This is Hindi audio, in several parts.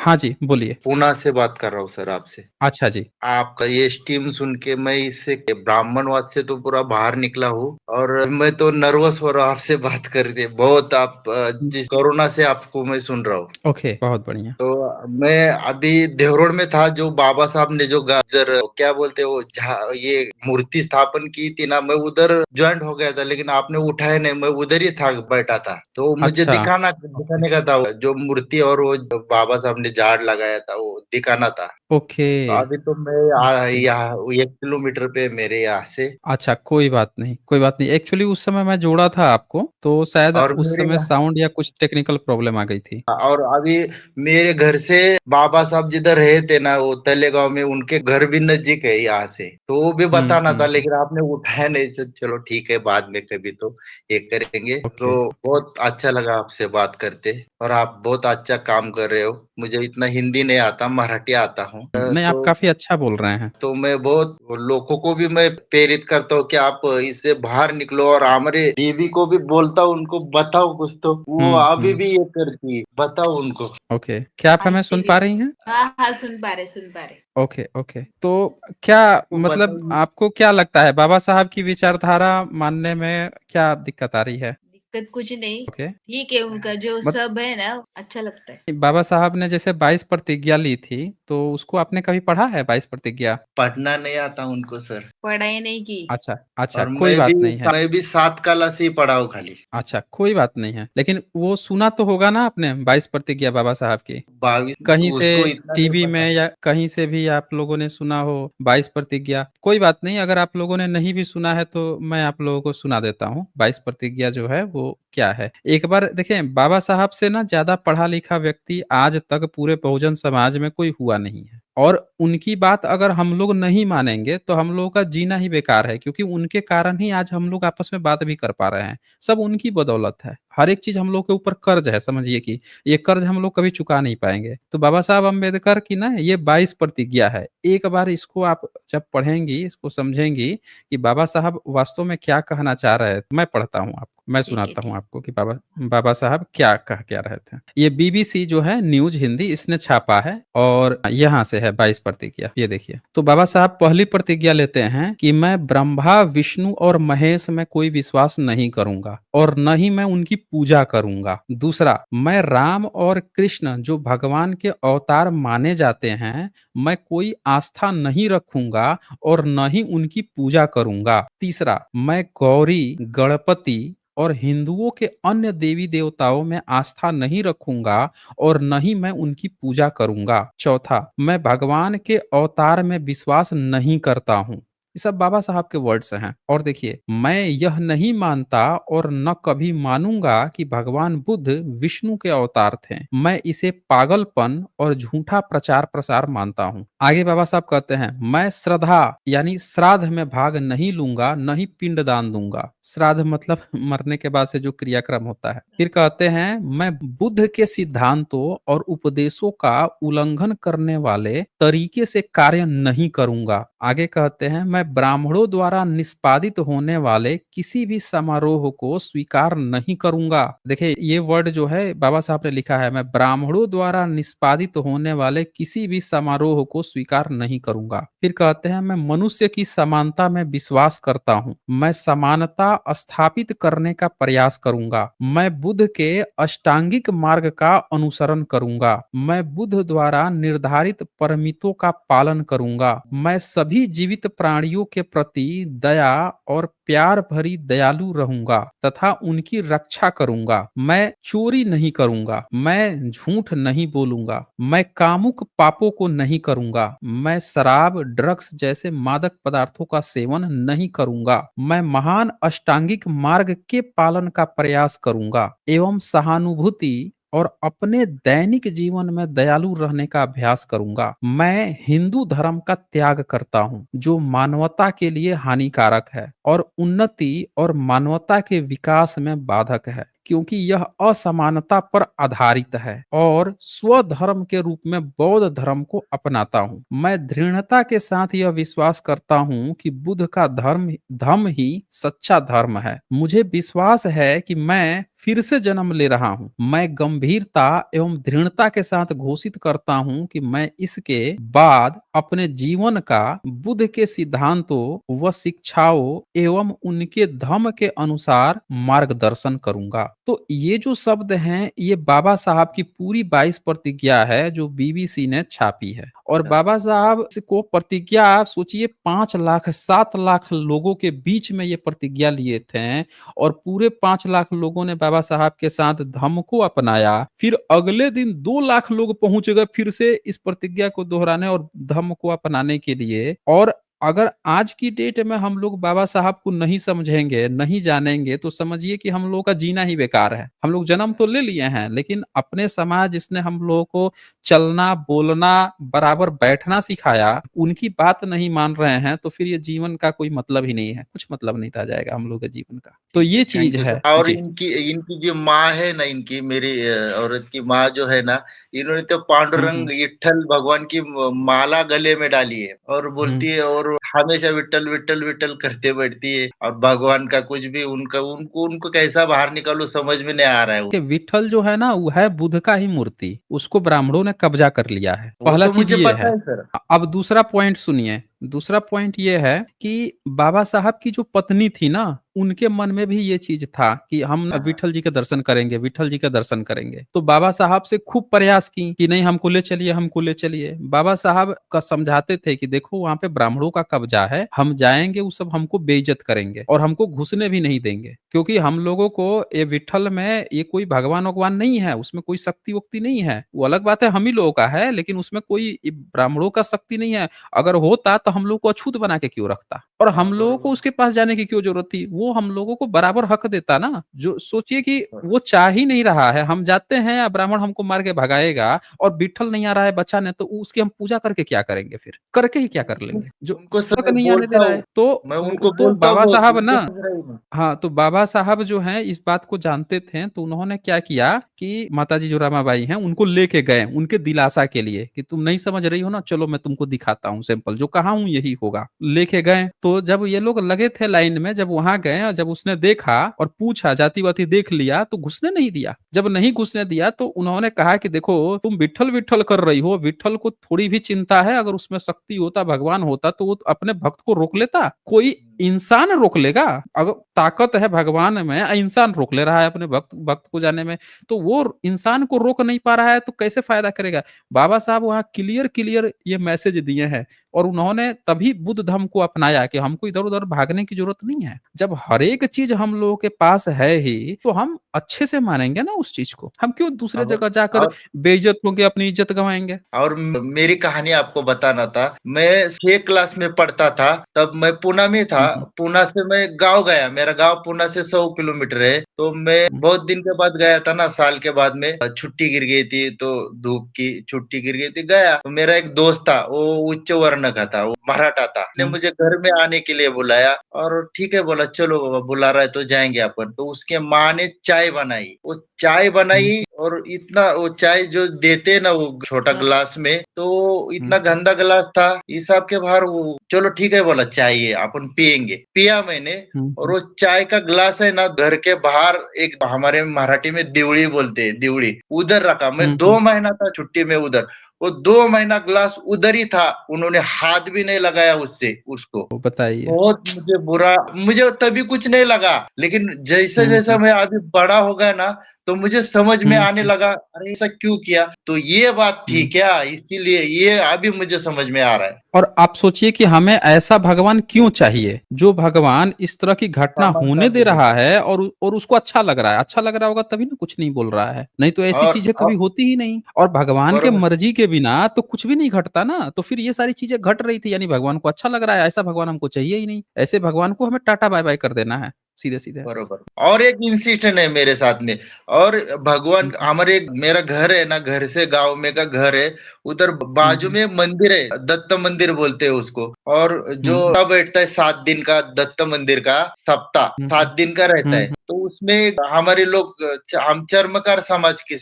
हाँ जी, बोलिए। पूना से बात कर रहा हूँ सर आपसे। अच्छा जी। आपका ये स्टीम सुन के मैं इससे ब्राह्मणवाद से तो पूरा बाहर निकला हूँ, और मैं तो नर्वस हो रहा हूँ आपसे बात करके बहुत। आप हुँ, जिस कोरोना से आपको मैं सुन रहा हूँ। ओके, बहुत बढ़िया। तो मैं अभी देहरोड में था, जो बाबा साहब ने जो गाजर क्या बोलते हैं वो ये मूर्ति स्थापन की थी ना, मैं उधर ज्वाइंट हो गया था, लेकिन आपने उठाया नहीं, मैं उधर ही था, बैठा था। तो मुझे अच्छा, ओके, दिखाने का था वो जो मूर्ति, और वो जो बाबा साहब ने झाड़ लगाया था वो दिखाना था। ओके, तो अभी तो मैं ओके। यहाँ 1 किलोमीटर पे मेरे यहाँ से। अच्छा, कोई बात नहीं, कोई बात नहीं। एक्चुअली उस समय मैं जोड़ा था आपको, तो शायद और उस मेरे समय साउंड या कुछ टेक्निकल प्रॉब्लम आ गई थी। और अभी मेरे घर से बाबा साहब जिधर रहते ना, वो तलेगांव में, उनके घर भी नजदीक है यहाँ से, तो वो भी हुँ, बताना हुँ, था, हुँ। लेकिन आपने उठाया नहीं। तो चलो ठीक है, बाद में कभी तो ये करेंगे। ओके, तो ओके। बहुत अच्छा लगा आपसे बात करते, और आप बहुत अच्छा काम कर रहे हो। मुझे इतना हिंदी नहीं आता, मराठी आता हूँ। नहीं, आप तो काफ़ी अच्छा बोल रहे हैं। मैं बहुत लोगों को भी मैं प्रेरित करता हूँ कि आप इससे बाहर निकलो, और हमारे बीवी को भी बोलता हूँ, उनको बताओ कुछ, तो वो हुँ, अभी हुँ। भी ये करती है, बताओ उनको। ओके, क्या आप हमें आंटी सुन भी पा रही हैं? हाँ हाँ सुन पा रहे। Okay, okay. तो क्या वो मतलब बताइए। आपको क्या लगता है बाबा साहब की विचारधारा मानने में क्या दिक्कत आ रही है? दिक्कत कुछ नहीं, ओके। ठीक है, उनका जो मत सब है ना अच्छा लगता है। बाबा साहब ने जैसे 22 प्रतिज्ञा ली थी, तो उसको आपने कभी पढ़ा है 22 प्रतिज्ञा? पढ़ना नहीं आता उनको सर। पढ़ाई नहीं की। अच्छा, अच्छा, और कोई बात नहीं है। मैं भी 7 क्लास ही पढ़ा हूँ खाली। अच्छा, कोई बात नहीं है। लेकिन वो सुना तो होगा ना आपने 22 प्रतिज्ञा बाबा साहब की? 22 कहीं से उसको इतना नहीं टीवी पता। में या कहीं से भी आप लोगों ने सुना हो 22 प्रतिज्ञा। कोई बात नहीं, अगर आप लोगों ने नहीं भी सुना है तो मैं आप लोगों को सुना देता हूँ 22 प्रतिज्ञा जो है वो क्या है। एक बार देखें, बाबा साहब से ना ज़्यादा पढ़ा-लिखा व्यक्ति आज तक पूरे बहुजन समाज में कोई हुआ नहीं है। और उनकी बात अगर हम लोग नहीं मानेंगे तो हम लोगों का जीना ही बेकार है, क्योंकि उनके कारण ही आज हम लोग आपस में बात भी कर पा रहे हैं। सब उनकी बदौलत है। हर एक चीज़ हम लोग के ऊपर कर्ज है, समझिए कि ये कर्ज हम लोग कभी चुका नहीं पाएँगे। तो बाबा साहब अम्बेडकर की ना ये 22 प्रतिज्ञा है। एक बार इसको आप जब पढ़ेंगी, इसको समझेंगी कि बाबा साहब वास्तव में क्या कहना चाह रहे हैं। मैं पढ़ता हूँ आपको, मैं ठीक है सुनाता हूँ ठीक। आपको कि बाबा बाबा साहब क्या रहे थे। ये बीबीसी जो है न्यूज़ हिंदी इसने छापा है, और यहाँ से है 22 प्रतिज्ञा। ये देखिए। तो बाबा साहब पहली प्रतिज्ञा लेते हैं कि मैं ब्रह्मा, विष्णु और महेश में कोई विश्वास नहीं करूँगा, और न ही मैं उनकी पूजा करूँगा। दूसरा, मैं राम और कृष्ण जो भगवान के अवतार माने जाते हैं, मैं कोई आस्था नहीं रखूँगा और न ही उनकी पूजा करूँगा। तीसरा, मैं गौरी, गणपति और हिंदुओं के अन्य देवी-देवताओं में आस्था नहीं रखूँगा और न ही मैं उनकी पूजा करूँगा। चौथा, मैं भगवान के अवतार में विश्वास नहीं करता हूँ। ये सब बाबा साहब के वर्ड्स हैं। और देखिए, मैं यह नहीं मानता और न कभी मानूंगा कि भगवान बुद्ध विष्णु के अवतार थे। मैं इसे पागलपन और झूठा प्रचार प्रसार मानता हूँ। आगे बाबा साहब कहते हैं, मैं श्रद्धा यानी श्राद्ध में भाग नहीं लूंगा, न ही पिंडदान दूंगा। श्राद्ध मतलब मरने के बाद से जो क्रियाक्रम होता है। फिर कहते हैं, मैं बुद्ध के सिद्धांतों और उपदेशों का उल्लंघन करने वाले तरीके से कार्य नहीं करूंगा। आगे कहते हैं, मैं ब्राह्मणों द्वारा निष्पादित होने वाले किसी भी समारोह को स्वीकार नहीं करूंगा। देखिए, ये वर्ड जो है बाबा साहब ने लिखा है, मैं ब्राह्मणों द्वारा निष्पादित होने वाले किसी भी समारोह को स्वीकार नहीं करूंगा। फिर कहते हैं, मैं मनुष्य की समानता में विश्वास करता हूँ। मैं समानता स्थापित करने का प्रयास करूंगा। मैं बुद्ध के अष्टांगिक मार्ग का अनुसरण करूंगा। मैं बुद्ध द्वारा निर्धारित परमितों का पालन करूंगा। मैं सभी जीवित प्राणियों के प्रति दया और प्यार भरी दयालु रहूंगा तथा उनकी रक्षा करूंगा। मैं चोरी नहीं करूंगा। मैं झूठ नहीं बोलूंगा। मैं कामुक पापों को नहीं करूंगा। मैं शराब, ड्रग्स जैसे मादक पदार्थों का सेवन नहीं करूंगा। मैं महान अष्टांगिक मार्ग के पालन का प्रयास करूंगा एवं सहानुभूति और अपने दैनिक जीवन में दयालु रहने का अभ्यास करूंगा। मैं हिंदू धर्म का त्याग करता हूँ, जो मानवता के लिए हानिकारक है और उन्नति और मानवता के विकास में बाधक है, क्योंकि यह असमानता पर आधारित है, और स्वधर्म के रूप में बौद्ध धर्म को अपनाता हूँ। मैं दृढ़ता के साथ यह विश्वास करता हूँ कि बुद्ध का धर्म धम्म ही सच्चा धर्म है। मुझे विश्वास है कि मैं फिर से जन्म ले रहा हूँ। मैं गंभीरता एवं दृढ़ता के साथ घोषित करता हूँ कि मैं इसके बाद अपने जीवन का बुद्ध के सिद्धांतों व शिक्षाओं एवं उनके धम्म के अनुसार मार्गदर्शन करूंगा। तो ये जो शब्द हैं, ये बाबा साहब की पूरी 22 प्रतिज्ञा है जो बीबीसी ने छापी है। और बाबा साहब को प्रतिज्ञा, आप सोचिए, 5 लाख 7 लाख लोगों के बीच में ये प्रतिज्ञा लिए थे, और पूरे 5 लाख लोगों ने बाबा साहब के साथ धम्म को अपनाया। फिर अगले दिन 2 लाख लोग पहुंच गए फिर से इस प्रतिज्ञा को दोहराने और धम्म को अपनाने के लिए। और अगर आज की डेट में हम लोग बाबा साहब को नहीं समझेंगे, नहीं जानेंगे, तो समझिए कि हम लोगों का जीना ही बेकार है। हम लोग जन्म तो ले लिए हैं, लेकिन अपने समाज जिसने हम लोगों को चलना, बोलना, बराबर बैठना सिखाया, उनकी बात नहीं मान रहे हैं, तो फिर ये जीवन का कोई मतलब ही नहीं है। कुछ मतलब नहीं रह जाएगा हम लोग के जीवन का। तो ये चीज थैंक यू है सर। और जी। इनकी इनकी जो माँ है ना, इनकी मेरी औरत की माँ जो है ना, इन्होंने तो पांडुरंग हम्म। विट्ठल भगवान की माला गले में डाली है और बोलती हम्म। है, और हमेशा विट्ठल विट्ठल विट्ठल करते बैठती है। और भगवान का कुछ भी उनका उनको उनको कैसा बाहर निकालो समझ में नहीं आ रहा है। कि विठल जो है ना, वो है बुद्ध का ही मूर्ति, उसको ब्राह्मणों ने कब्जा कर लिया है। वो पहला तो चीज मुझे ये पता है। है सर। अब दूसरा पॉइंट सुनिए। दूसरा पॉइंट ये है कि बाबा साहब की जो पत्नी थी ना, उनके मन में भी ये चीज था कि हम हाँ, विठल जी के दर्शन करेंगे, विठल जी के दर्शन करेंगे। तो बाबा साहब से खूब प्रयास की कि नहीं, हमको ले चलिए, हमको ले चलिए। बाबा साहब का समझाते थे कि देखो, वहां पे ब्राह्मणों का कब्जा है, हम जाएंगे, वो सब हमको बेइज्जत करेंगे और हमको घुसने भी नहीं देंगे, क्योंकि हम लोगों को ये विठल में ये कोई भगवान भगवान नहीं है, उसमें कोई शक्ति वक्ति नहीं है। वो अलग बात है, हम ही लोगों का है, लेकिन उसमें कोई ब्राह्मणों का शक्ति नहीं है। अगर होता तो हम लोग को अछूत बना के क्यों रखता, और हाँ, हम लोगों को बरोबर उसके पास जाने की क्यों जरूरत थी। वो हम लोगों को बराबर हक देता ना। जो सोचिए कि बरोबर। वो चाह ही नहीं रहा है, हम जाते हैं या ब्राह्मण हमको मार के भगाएगा, और विठल नहीं आ रहा है बचाने, तो उसकी हम पूजा करके क्या करेंगे? फिर करके ही क्या कर लेंगे जो उनको हक सर नहीं आने दे बोलता रहा हूँ, है। तो मैं उनको तो बोलता हूँ बाबा बहुत, साहब उनको ना, समझ रहे हैं। हाँ, तो बाबा साहब जो हैं इस बात को जानते थे, तो उन्होंने क्या किया कि माताजी जो रमाबाई हैं उनको लेके गए उनके दिलासा के लिए कि तुम नहीं समझ रही हो ना, चलो मैं तुमको दिखाता हूँ सैंपल, जो कहा हूँ यही होगा। लेके गए, तो जब ये लोग लगे थे लाइन में, जब वहां गए और जब उसने देखा और पूछा, जाति वाति देख लिया, तो घुसने नहीं दिया। जब नहीं घुसने दिया तो उन्होंने कहा कि देखो, तुम विठल विठल कर रही हो, विठल को थोड़ी भी चिंता है, अगर उसमें शक्ति होता, भगवान होता, तो वो अपने भक्त को रोक लेता। कोई इंसान रोक लेगा? अगर ताकत है भगवान में, इंसान रोक ले रहा है अपने भक्त भक्त को जाने में, तो वो इंसान को रोक नहीं पा रहा है, तो कैसे फायदा करेगा? बाबा साहब वहां क्लियर क्लियर ये मैसेज दिए हैं, और उन्होंने तभी बुद्ध धर्म को अपनाया कि हमको इधर उधर भागने की जरूरत नहीं है। जब हर एक चीज हम लोगों के पास है ही, तो हम अच्छे से मानेंगे ना उस चीज को। हम क्यों दूसरे और जगह जाकर और बेइज्जत होंगे, अपनी इज्जत गंवाएंगे? और मेरी कहानी आपको बताना था। मैं 6 क्लास में पढ़ता था, तब मैं पूना में था। हम्म। पूना से मैं गाँव गया, मेरा गाँव पूना से 100 किलोमीटर है। तो मैं हम्म। बहुत दिन के बाद गया था ना, साल के बाद में छुट्टी गिर गई थी, तो धूप की छुट्टी गिर गई थी, गया। तो मेरा एक दोस्त था, वो उच्च वर्ण का था, वो मराठा था। उसने हम्म। मुझे घर में आने के लिए बुलाया, और ठीक है बोला, चलो बाबा बुला रहा है तो जाएंगे अपन। तो उसके माँ ने चाय बनाई, वो चाय हम्म। बनाई, और इतना वो चाय जो देते ना वो छोटा ग्लास में, तो हम्म। इतना गंदा ग्लास था, हिसाब के बाहर। वो चलो ठीक है बोला, चाहिए अपन पियेंगे, पिया मैंने। और हम्म। वो चाय का ग्लास है ना, घर के बाहर एक, हमारे मराठी में दिवड़ी बोलते हैं, दिवड़ी, उधर रखा। मैं हम्म। 2 महीना था छुट्टी में उधर, वो 2 महीना ग्लास उधर ही था, उन्होंने हाथ भी नहीं लगाया उससे उसको। वो बताइए। बहुत मुझे बुरा, मुझे तभी कुछ नहीं लगा, लेकिन जैसे जैसा हम्म। मैं अभी बड़ा हो गया ना, तो मुझे समझ में आने हम्म। लगा, अरे ऐसा क्यों किया, तो ये बात थी हम्म। क्या, इसीलिए ये अभी मुझे समझ में आ रहा है। और आप सोचिए कि हमें ऐसा भगवान क्यों चाहिए, जो भगवान इस तरह की घटना समानता होने दे दे रहा दे। है, और उसको अच्छा लग रहा है। अच्छा लग रहा होगा तभी ना कुछ नहीं बोल रहा है, नहीं तो ऐसी चीजें कभी और होती ही नहीं। और भगवान के बरोबर। मर्जी के बिना तो कुछ भी नहीं घटता ना। तो फिर ये सारी चीजें घट रही थी, यानी भगवान को अच्छा लग रहा है। ऐसा भगवान हमको चाहिए ही नहीं। ऐसे भगवान को हमें टाटा बाय बाय कर देना है, सीधे सीधे। बरोबर। और एक इंसिडेंट है मेरे साथ में। और भगवान, हम्म। हमारे मेरा घर है ना, घर से गांव में का घर है, उधर बाजू हम्म। में मंदिर है, दत्त मंदिर बोलते हैं उसको। और जो हम्म। बैठता है 7 दिन का दत्त मंदिर का सप्ताह, हम्म। 7 दिन का रहता है। हम्म। तो उसमें हमारे लोग, हम चर्मकार समाज के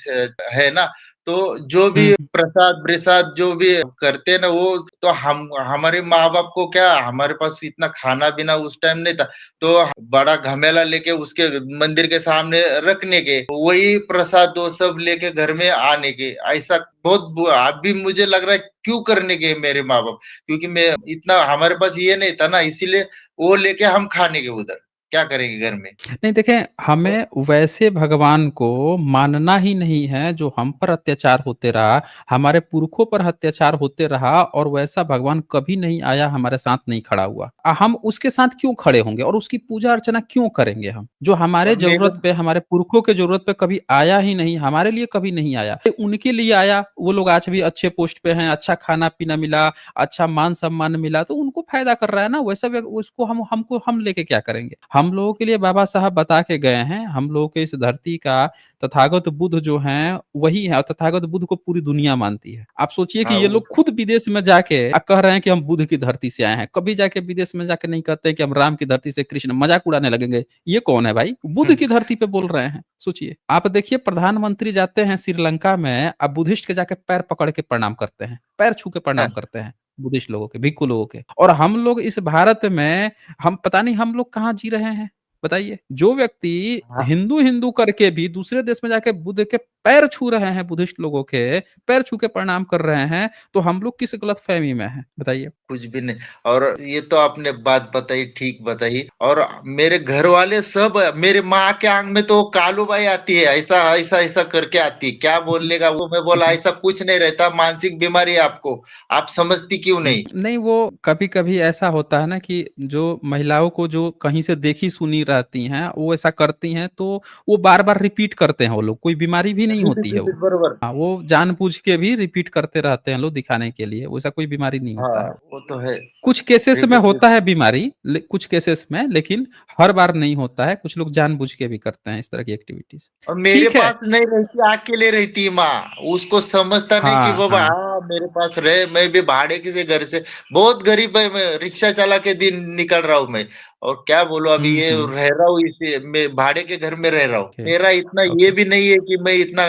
है ना, तो जो भी हम्म। प्रसाद जो भी करते हैं ना वो, तो हम हमारे माँ बाप को क्या, हमारे पास इतना खाना पीना उस टाइम नहीं था, तो बड़ा घमेला लेके उसके मंदिर के सामने रखने के, वही प्रसाद वो सब लेके घर में आने के, ऐसा बहुत अभी मुझे लग रहा है क्यों करने के मेरे माँ बाप, क्योंकि मैं इतना हमारे पास ये नहीं था ना, इसीलिए वो लेके हम खाने के उधर, क्या करेंगे घर में। नहीं देखें, हमें वैसे भगवान को मानना ही नहीं है जो हम पर अत्याचार होते रहा, हमारे पुरखों पर अत्याचार होते रहा, और वैसा भगवान कभी नहीं आया हमारे साथ नहीं खड़ा हुआ। हम उसके साथ क्यों खड़े होंगे और उसकी पूजा अर्चना क्यों करेंगे हम, जो हमारे और मेरे जरूरत पे, हमारे पुरखों के जरूरत पे कभी आया ही नहीं, हमारे लिए कभी नहीं आया, उनके लिए आया। वो लोग आज भी अच्छे पोस्ट पे हैं, अच्छा खाना पीना मिला, अच्छा मान सम्मान मिला, तो उनको फायदा कर रहा है ना, वैसा उसको हम लेके क्या करेंगे। हम लोगों के लिए बाबा साहब बता के गए हैं, हम लोगों के इस धरती का तथागत बुद्ध जो हैं वही है, और तथागत बुद्ध को पूरी दुनिया मानती है। आप सोचिए कि हाँ ये लोग खुद विदेश में जाके कह रहे हैं कि हम बुद्ध की धरती से आए हैं, कभी जाके विदेश में जाके नहीं कहते हैं कि हम राम की धरती से, कृष्ण, मजाक उड़ाने लगेंगे। ये कौन है भाई, बुद्ध की धरती पे बोल रहे हैं। सोचिए, आप देखिए प्रधानमंत्री जाते हैं श्रीलंका में, अब बुद्धिस्ट के जाके पैर पकड़ के प्रणाम करते हैं, पैर छू के प्रणाम करते हैं, बुद्धिस्ट लोगों के, भिक्खु लोगों के। और हम लोग इस भारत में, हम पता नहीं हम लोग कहाँ जी रहे हैं। बताइए, जो व्यक्ति हाँ, हिंदू हिंदू करके भी दूसरे देश में जाके बुद्ध के पैर छू रहे हैं, बुद्धिस्ट लोगों के पैर छू के प्रणाम कर रहे हैं, तो हम लोग किस गलत फहमी में हैं, बताइए। कुछ भी नहीं। और ये तो आपने बात बताई, ठीक बताई। और मेरे घर वाले सब, मेरे माँ के आंख में तो कालूबाई आती है, ऐसा ऐसा ऐसा करके आती है, क्या बोलने का वो, मैं बोला ऐसा कुछ नहीं रहता, मानसिक बीमारी है आपको, आप समझती क्यों नहीं। नहीं, वो कभी-कभी ऐसा होता है ना कि जो महिलाओं को जो कहीं से देखी सुनी रहती हैं, वो ऐसा करती हैं, तो वो बार-बार रिपीट करते हैं वो लोग, कोई बीमारी भी नहीं रिपीट होती है वो। रिपीट बरोबर। हाँ, वो जानबूझ के भी रिपीट करते रहते हैं लोग दिखाने के लिए, वैसा कोई बीमारी नहीं हाँ, होता है वो। वो तो है। कुछ केसेस में रिपीट। होता है बीमारी, कुछ केसेस में, लेकिन हर बार नहीं होता है, कुछ लोग जानबूझ के भी करते हैं इस तरह की एक्टिविटीज़। और मेरे ठीक है। पास नहीं रहती, अकेले रहती है माँ, उसको समझता नहीं कि हाँ, बाबा हाँ। हाँ मेरे पास रहे, मैं भी भाड़े किसी घर से, बहुत गरीब है, मैं रिक्शा चला के दिन निकल रहा हूँ मैं। और क्या बोलूं, अभी हुँ, ये हुँ। रह रहा हूँ इसी मैं भाड़े के घर में रह रहा हूँ, ओके, मेरा इतना ये ओके। भी नहीं है कि मैं इतना,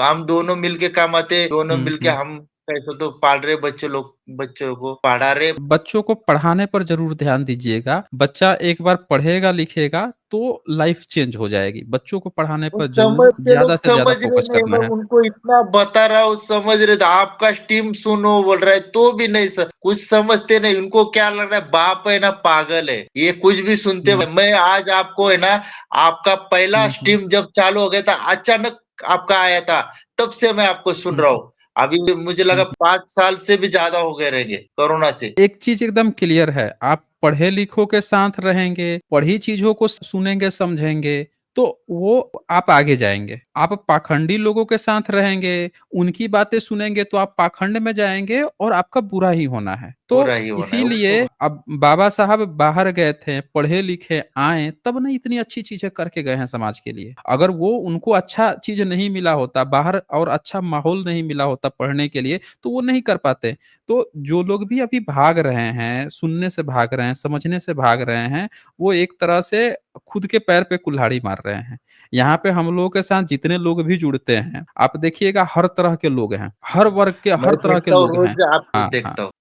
हम दोनों मिलके कमाते, दोनों हुँ, मिलके हुँ। हम कैसे तो पाल रहे बच्चों को पढ़ा रहे। बच्चों को पढ़ाने पर ज़रूर ध्यान दीजिएगा। बच्चा एक बार पढ़ेगा लिखेगा तो लाइफ़ चेंज हो जाएगी। बच्चों को पढ़ाने वो पर समझ ज़रूर से लोग ज़्यादा से ज़्यादा समझ रहे फ़ोकस नहीं, करना मैं है। उनको इतना बता रहा हूँ, समझ रहे थे आपका स्टीम सुनो बोल रहा है तो भी नहीं सर, कुछ समझते नहीं, उनको क्या लग रहा है बाप है ना पागल है, ये कुछ भी सुनते हुँ, हैं। मैं आज आपको है ना, आपका पहला हुँ, हुँ, स्टीम जब चालू हो गया था, अचानक आपका आया था, तब से मैं आपको सुन हुँ, रहा हुँ, हूँ। अभी मुझे लगा हुँ। 5 साल से भी ज्यादा हो गए रहेंगे कोरोना से। एक चीज़ एकदम क्लियर है, आप पढ़े-लिखों के साथ रहेंगे, पढ़ी चीज़ों को सुनेंगे, समझेंगे, तो वो आप आगे जाएँगे। आप पाखंडी लोगों के साथ रहेंगे, उनकी बातें सुनेंगे, तो आप पाखंड में जाएँगे और आपका बुरा ही होना है। पूरा तो ही होना है वो इसीलिए तो। अब बाबा साहब बाहर गए थे, पढ़े-लिखे आए, तब ना इतनी अच्छी चीज़ें करके गए हैं समाज के लिए। अगर वो उनको अच्छा चीज़ नहीं मिला होता, बाहर और अच्छा माहौल नहीं मिला होता पढ़ने के लिए, तो वो नहीं कर पाते। तो जो लोग भी अभी भाग रहे हैं, सुनने से भाग रहे हैं, समझने से भाग रहे हैं, वो एक तरह से खुद के पैर पे कुल्हाड़ी मार रहे हैं। यहाँ पे हम लोगों के साथ जितने लोग भी जुड़ते हैं, आप देखिएगा हर तरह के लोग हैं, हर वर्ग के, मैं हर तरह के देखता हूँ लोग हैं। रोज, आपको हाँ, हाँ। देखता हूँ।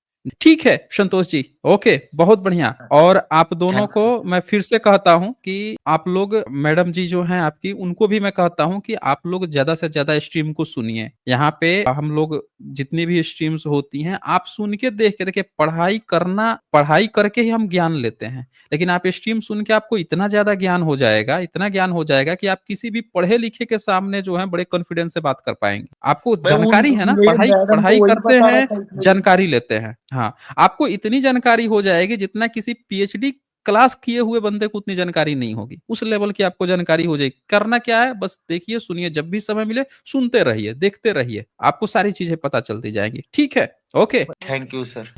ठीक है संतोष जी, ओके, बहुत बढ़िया। और आप दोनों थैंक को यू। मैं फिर से कहता हूँ कि आप लोग, मैडम जी जो हैं आपकी, उनको भी मैं कहता हूँ कि आप लोग ज़्यादा से ज़्यादा स्ट्रीम को सुनिए। यहाँ पे हम लोग जितनी भी स्ट्रीम्स होती हैं, आप सुन के देख के देखिए, पढ़ाई करके ही हम ज्ञान लेते हैं। लेकिन आप स्ट्रीम सुन के आपको इतना ज़्यादा ज्ञान हो जाएगा, इतना ज्ञान हो जाएगा कि आप किसी भी पढ़े-लिखे के सामने जो है बड़े कॉन्फिडेंस से बात कर पाएँगे। आपको मैं उन जानकारी है ना, मेरे पढ़ाई मैडम पढ़ाई को वही करते बता रहा हैं, था इसमें। जानकारी लेते हैं। हाँ। आपको इतनी जानकारी हो जाएगी जितना किसी पीएचडी क्लास किए हुए बंदे को उतनी जानकारी नहीं होगी। उस लेवल की आपको जानकारी हो जाएगी। करना क्या है, बस देखिए, सुनिए, जब भी समय मिले सुनते रहिए, देखते रहिए। आपको सारी चीज़ें पता चलती जाएँगी। ठीक है? ओके। Thank you sir.